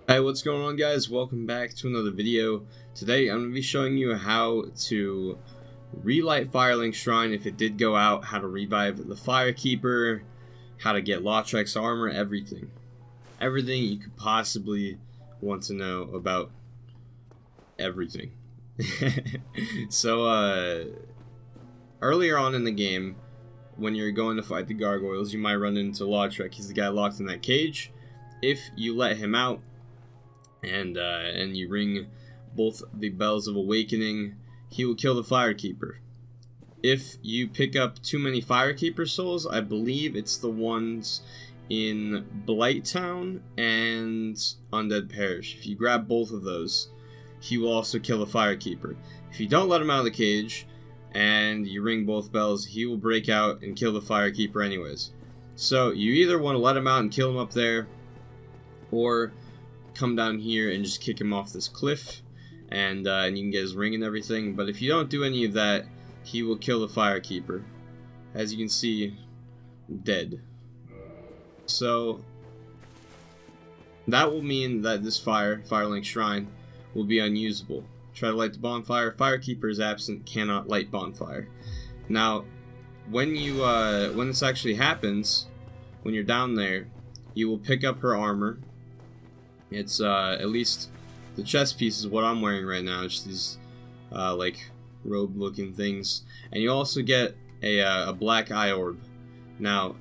Hey, what's going on, guys? Welcome back to another video. Today I'm going to be showing you how to relight Firelink Shrine if it did go out, how to revive the Firekeeper, how to get Lautrec's armor, everything. Everything you could possibly want to know about everything. So, earlier on in the game, when you're going to fight the gargoyles, you might run into Lautrec. He's the guy locked in that cage. If you let him out, and you ring both the bells of awakening, he will kill the Firekeeper. If you pick up too many Firekeeper souls, I believe it's the ones in Blighttown and Undead Parish. If you grab both of those, he will also kill the Firekeeper. If you don't let him out of the cage and you ring both bells, he will break out and kill the Firekeeper anyways. So you either want to let him out and kill him up there, or come down here and just kick him off this cliff, and you can get his ring and everything. But if you don't do any of that, he will kill the Firekeeper. As you can see, dead. So that will mean that this Firelink Shrine will be unusable. Try to light the bonfire. Firekeeper is absent, cannot light bonfire. Now, when this actually happens, when you're down there, you will pick up her armor. It's at least the chest piece is what I'm wearing right now. It's these like robe looking things, and you also get a black eye orb. Now,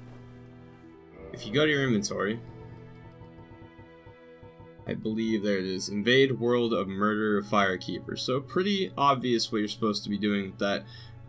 if you go to your inventory, I believe there it is, invade world of murder of Firekeeper. So pretty obvious what you're supposed to be doing with that,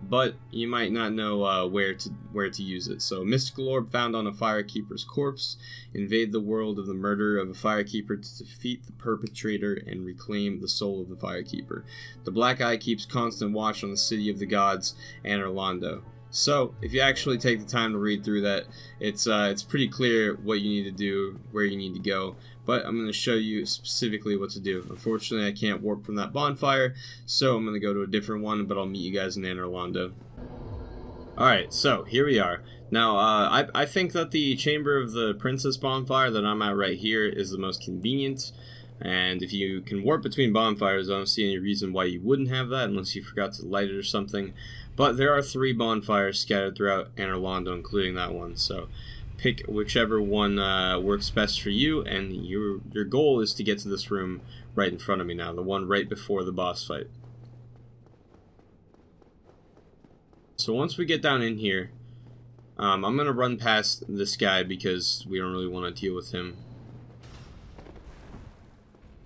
but you might not know where to use it. So, mystical orb found on a Firekeeper's corpse. Invade the world of the murder of a Firekeeper to defeat the perpetrator and reclaim the soul of the Firekeeper. The black eye keeps constant watch on the city of the gods, Anor Londo. So, if you actually take the time to read through that, it's pretty clear what you need to do, where you need to go. But I'm going to show you specifically what to do. Unfortunately, I can't warp from that bonfire, so I'm going to go to a different one, but I'll meet you guys in Anor Londo. Alright, so here we are. Now, I think that the Chamber of the Princess bonfire that I'm at right here is the most convenient. And if you can warp between bonfires, I don't see any reason why you wouldn't have that, unless you forgot to light it or something. But there are 3 bonfires scattered throughout Anor Londo, including that one, so pick whichever one works best for you, and your goal is to get to this room right in front of me now, the one right before the boss fight. So once we get down in here, I'm going to run past this guy because we don't really want to deal with him.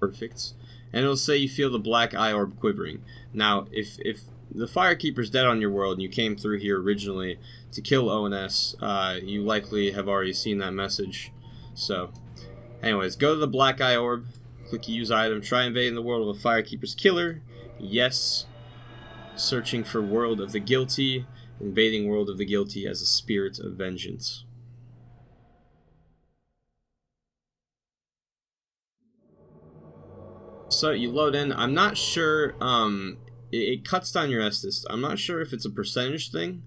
Perfect. And it'll say you feel the black eye orb quivering. Now, if the Firekeeper's dead on your world and you came through here originally to kill ONS, you likely have already seen that message. So, anyways, go to the black eye orb, click use item, try invading the world of a Firekeeper's killer. Yes. Searching for world of the guilty, invading world of the guilty as a spirit of vengeance. So you load in. I'm not sure, it cuts down your Estus. I'm not sure if it's a percentage thing.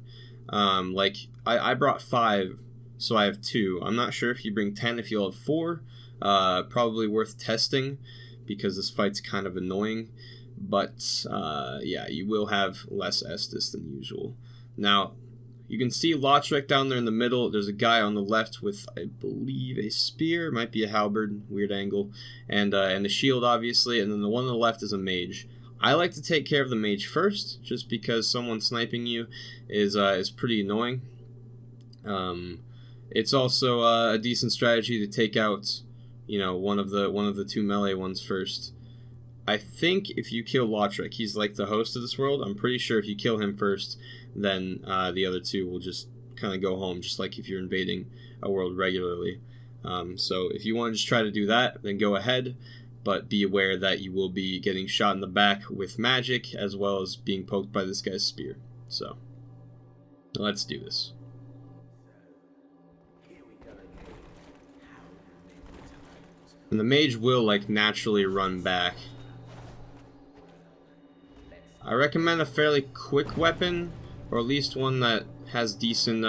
Like, I brought 5, so I have 2. I'm not sure if you bring 10, if you'll have 4. Probably worth testing, because this fight's kind of annoying. But, yeah, you will have less Estus than usual. Now, you can see Lautrec down there in the middle. There's a guy on the left with, I believe, a spear. Might be a halberd, weird angle. And a shield, obviously. And then the one on the left is a mage. I like to take care of the mage first, just because someone sniping you is pretty annoying. It's also a decent strategy to take out, you know, one of the 2 melee ones first. I think if you kill Lautrec, he's like the host of this world. I'm pretty sure if you kill him first, then the other 2 will just kind of go home, just like if you're invading a world regularly. So if you want to just try to do that, then go ahead. But be aware that you will be getting shot in the back with magic, as well as being poked by this guy's spear. So, let's do this. And the mage will, like, naturally run back. I recommend a fairly quick weapon, or at least one that has decent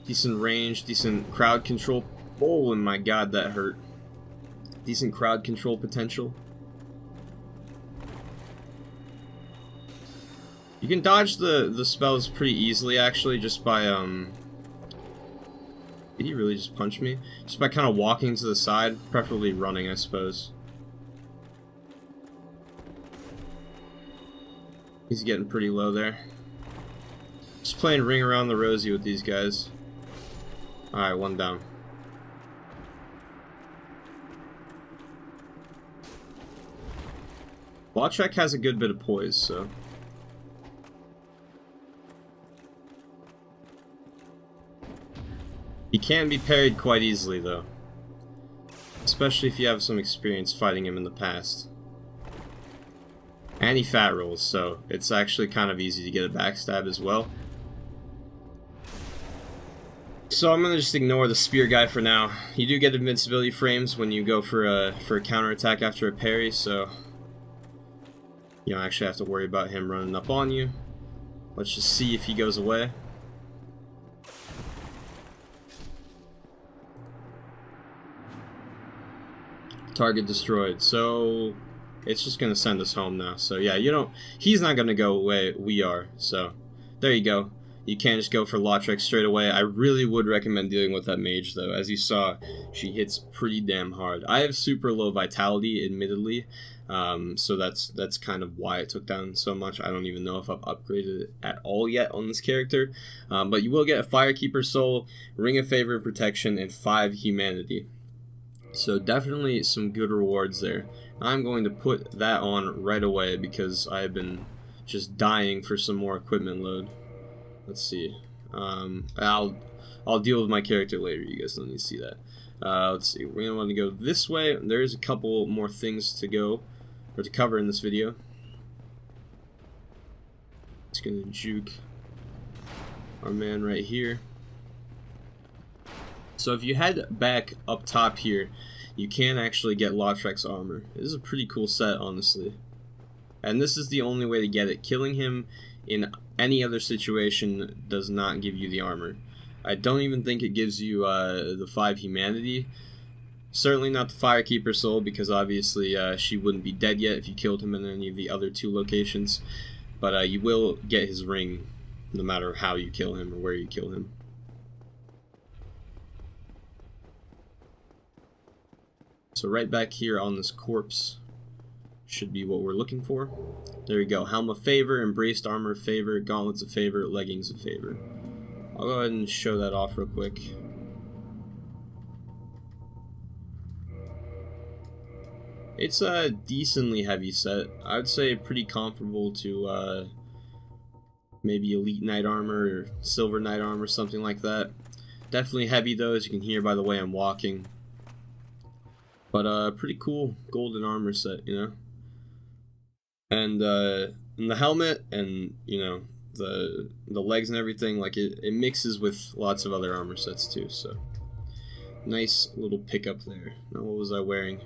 range, decent crowd control. Oh, and my god, that hurt. Decent crowd control potential. You can dodge the spells pretty easily, actually, just by, Did he really just punch me? Just by kind of walking to the side, preferably running, I suppose. He's getting pretty low there. Just playing Ring Around the Rosie with these guys. Alright, one down. Lautrec has a good bit of poise, so... He can be parried quite easily, though. Especially if you have some experience fighting him in the past. And he fat rolls, so it's actually kind of easy to get a backstab as well. So I'm gonna just ignore the spear guy for now. You do get invincibility frames when you go for a counterattack after a parry, so you don't actually have to worry about him running up on you. Let's just see if he goes away. Target destroyed. So it's just gonna send us home now. So yeah, he's not gonna go away, we are. So there you go. You can't just go for Lautrec straight away. I really would recommend dealing with that mage, though. As you saw, she hits pretty damn hard. I have super low vitality, admittedly, so that's kind of why it took down so much. I don't even know if I've upgraded it at all yet on this character, but you will get a Firekeeper soul, Ring of Favor and Protection, and 5 humanity. So definitely some good rewards there. I'm going to put that on right away because I've been just dying for some more equipment load. Let's see. I'll deal with my character later. You guys don't need to see that. Let's see. We're gonna want to go this way. There's a couple more things to go or to cover in this video. Just gonna juke our man right here. So if you head back up top here, you can actually get Lautrec's armor. This is a pretty cool set, honestly. And this is the only way to get it. Killing him in any other situation does not give you the armor. I don't even think it gives you the 5 humanity. Certainly not the Firekeeper soul, because obviously she wouldn't be dead yet if you killed him in any of the other 2 locations. But you will get his ring no matter how you kill him or where you kill him. So right back here on this corpse should be what we're looking for. There we go. Helm of Favor, Embraced Armor of Favor, Gauntlets of Favor, Leggings of Favor. I'll go ahead and show that off real quick. It's a decently heavy set. I would say pretty comparable to maybe Elite Knight Armor or Silver Knight Armor, something like that. Definitely heavy though, as you can hear by the way I'm walking. But pretty cool golden armor set, you know. And the helmet and, you know, the legs and everything, like it mixes with lots of other armor sets too, so nice little pickup there. Now what was I wearing?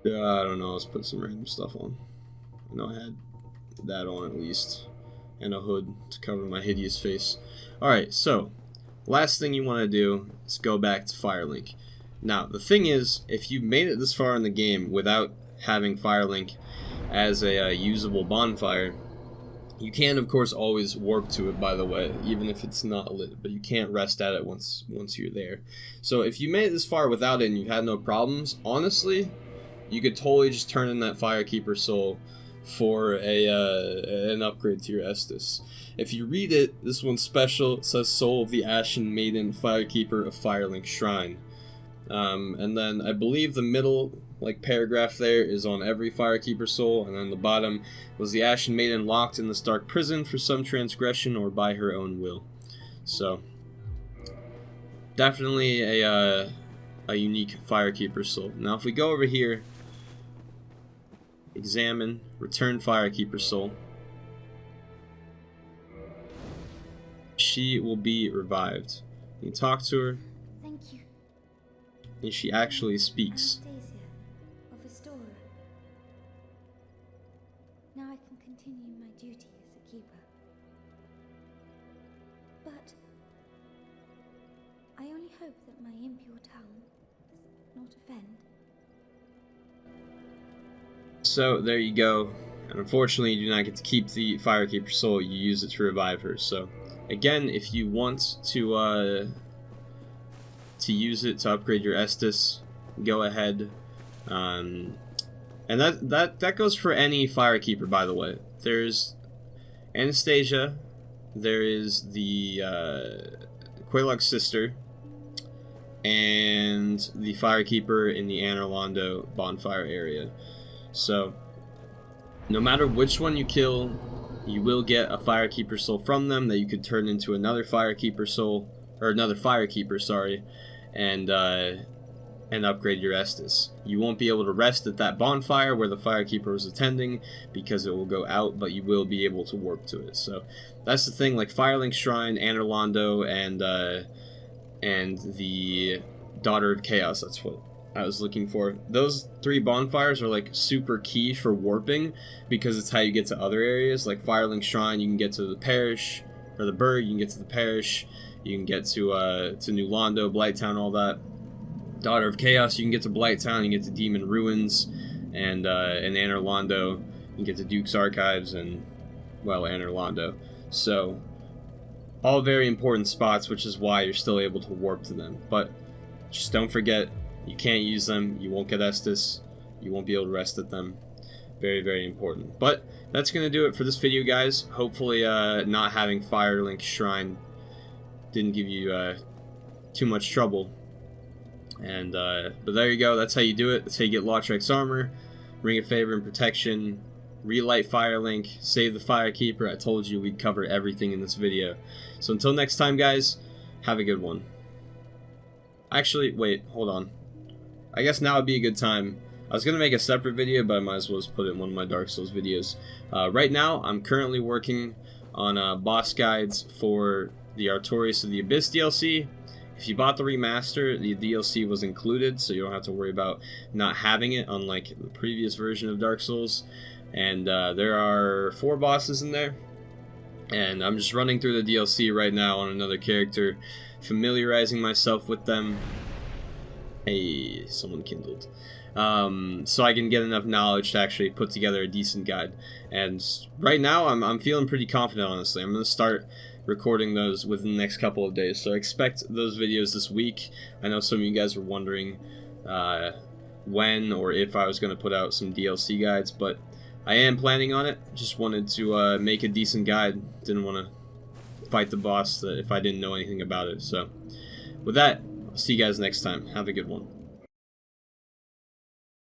I don't know, let's put some random stuff on. I know I had that on at least, and a hood to cover my hideous face. Alright, so last thing you want to do is go back to Firelink. Now, the thing is, if you made it this far in the game without having Firelink as a usable bonfire, you can, of course, always warp to it, by the way, even if it's not lit, but you can't rest at it once you're there. So if you made it this far without it and you had no problems, honestly, you could totally just turn in that Firekeeper soul for an upgrade to your Estus. If you read it, this one's special. It says Soul of the Ashen Maiden, Firekeeper of Firelink Shrine. And then I believe the middle paragraph there is on every Firekeeper soul, and then the bottom was the Ashen Maiden locked in this dark prison for some transgression or by her own will. So definitely a unique Firekeeper soul. Now if we go over here, examine, return Firekeeper soul, she will be revived. You can talk to her. Thank you. And she actually speaks. Now I can continue my duty as a keeper. But I only hope that my impure tongue has not offend. So there you go. And unfortunately, you do not get to keep the Firekeeper soul. You use it to revive her. So again, if you want to use it to upgrade your Estus, go ahead. And that goes for any Firekeeper, by the way. There's Anastasia. There is the Quelaag's sister, and the Firekeeper in the Anor Londo bonfire area. So, no matter which one you kill, you will get a Firekeeper soul from them that you could turn into another Firekeeper soul, or another Firekeeper, sorry, and upgrade your Estus. You won't be able to rest at that bonfire where the Firekeeper was attending because it will go out, but you will be able to warp to it. So that's the thing, like Firelink Shrine, Anor Londo, and the Daughter of Chaos, that's what I was looking for. Those 3 bonfires are like super key for warping because it's how you get to other areas. Like Firelink Shrine, you can get to the parish, or the burg, you can get to the parish, you can get to New Londo, Blighttown, all that. Daughter of Chaos, you can get to Blighttown, you can get to Demon Ruins, and in Anor Londo, you can get to Duke's Archives, and, well, Anor Londo. So, all very important spots, which is why you're still able to warp to them. But, just don't forget, you can't use them, you won't get Estus, you won't be able to rest at them. Very, very important. But, that's going to do it for this video, guys. Hopefully, not having Firelink Shrine didn't give you too much trouble. And but there you go, that's how you do it. That's how you get Lautrec's armor, Ring of Favor and Protection, Relight Firelink, save the Firekeeper. I told you we'd cover everything in this video. So until next time, guys, have a good one. Actually, wait, hold on. I guess now would be a good time. I was going to make a separate video, but I might as well just put it in one of my Dark Souls videos. Right now, I'm currently working on boss guides for the Artorias of the Abyss DLC. If you bought the remaster, the DLC was included, so you don't have to worry about not having it, unlike the previous version of Dark Souls. And there are 4 bosses in there, and I'm just running through the DLC right now on another character, familiarizing myself with them. Hey, someone kindled. So I can get enough knowledge to actually put together a decent guide. And right now, I'm feeling pretty confident, honestly. I'm going to start recording those within the next couple of days, so expect those videos this week. I know some of you guys were wondering when or if I was going to put out some DLC guides, but I am planning on it. Just wanted to make a decent guide. Didn't want to fight the boss if I didn't know anything about it. So with that, I'll see you guys next time. Have a good one.